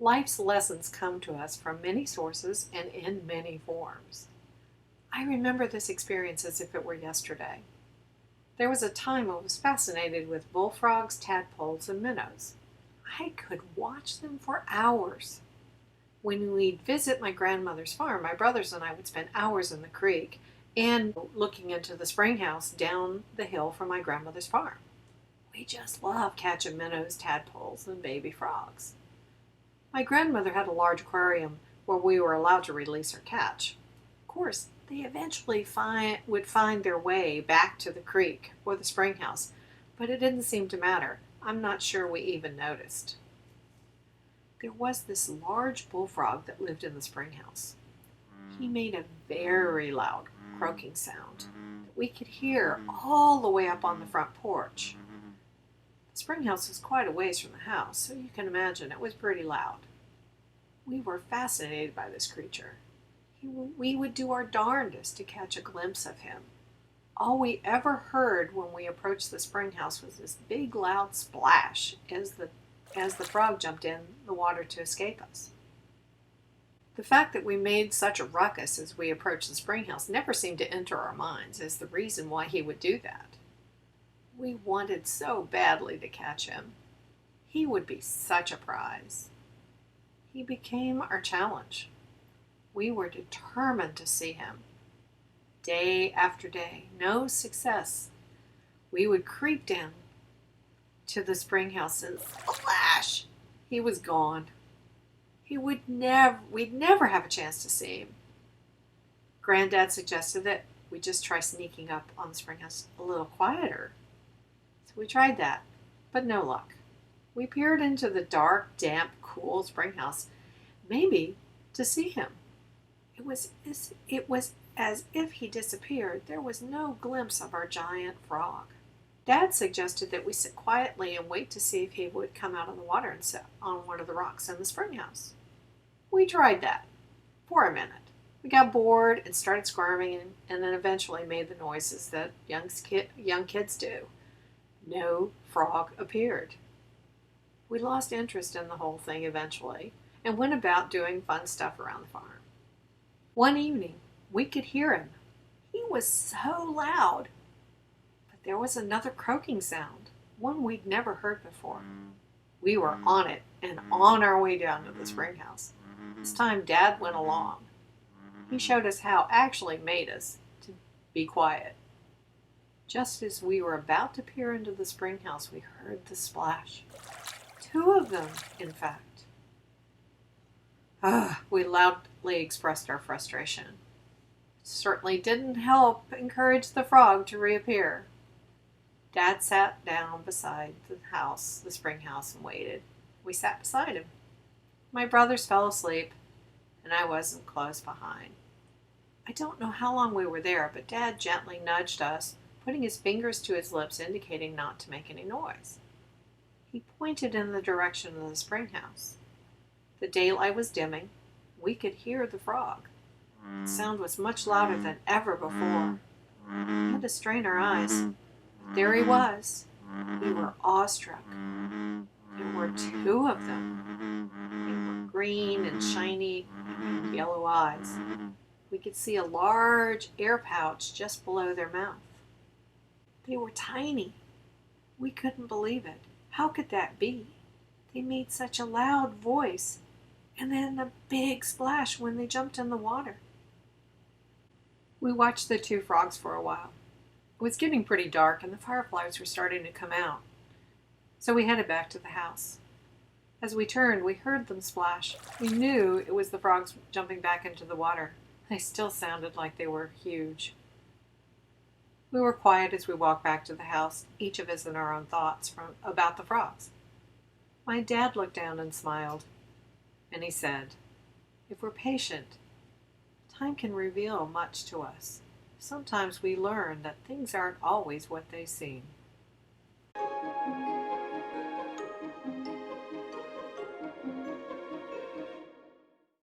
Life's lessons come to us from many sources and in many forms. I remember this experience as if it were yesterday. There was a time I was fascinated with bullfrogs, tadpoles, and minnows. I could watch them for hours. When we'd visit my grandmother's farm, my brothers and I would spend hours in the creek and looking into the Springhouse down the hill from my grandmother's farm. We just loved catching minnows, tadpoles, and baby frogs. My grandmother had a large aquarium where we were allowed to release our catch. Of course, they eventually would find their way back to the creek or the Springhouse, but it didn't seem to matter. I'm not sure we even noticed. There was this large bullfrog that lived in the Springhouse. He made a very loud croaking sound that we could hear all the way up on the front porch. The Springhouse was quite a ways from the house, so you can imagine it was pretty loud. We were fascinated by this creature. We would do our darndest to catch a glimpse of him. All we ever heard when we approached the Springhouse was this big loud splash as the frog jumped in the water to escape us. The fact that we made such a ruckus as we approached the Springhouse never seemed to enter our minds as the reason why he would do that. We wanted so badly to catch him. He would be such a prize. He became our challenge. We were determined to see him. Day after day, no success. We would creep down to the Springhouse and splash! He was gone. We'd never have a chance to see him. Granddad suggested that we just try sneaking up on the Springhouse a little quieter. So we tried that, but no luck. We peered into the dark, damp, cool Springhouse, maybe to see him. It was as if he disappeared. There was no glimpse of our giant frog. Dad suggested that we sit quietly and wait to see if he would come out of the water and sit on one of the rocks in the Springhouse. We tried that for a minute. We got bored and started squirming and then eventually made the noises that young kids do. No frog appeared. We lost interest in the whole thing eventually and went about doing fun stuff around the farm. One evening, we could hear him. He was so loud. But there was another croaking sound, one we'd never heard before. We were on it and on our way down to the Springhouse. This time, Dad went along. He showed us how, actually made us to be quiet. Just as we were about to peer into the Springhouse, we heard the splash. 2 of them, in fact. We loudly expressed our frustration. It certainly didn't help encourage the frog to reappear. Dad sat down beside the Springhouse, and waited. We sat beside him. My brothers fell asleep, and I wasn't close behind. I don't know how long we were there, but Dad gently nudged us, putting his fingers to his lips, indicating not to make any noise. He pointed in the direction of the Springhouse. The daylight was dimming. We could hear the frog. The sound was much louder than ever before. We had to strain our eyes. But there he was. We were awestruck. There were 2 of them. They were green and shiny and with yellow eyes. We could see a large air pouch just below their mouth. They were tiny. We couldn't believe it. How could that be? They made such a loud voice, and then a big splash when they jumped in the water. We watched the 2 frogs for a while. It was getting pretty dark, and the fireflies were starting to come out. So we headed back to the house. As we turned, we heard them splash. We knew it was the frogs jumping back into the water. They still sounded like they were huge. We were quiet as we walked back to the house, each of us in our own thoughts about the frogs. My dad looked down and smiled, and he said, "If we're patient, time can reveal much to us. Sometimes we learn that things aren't always what they seem."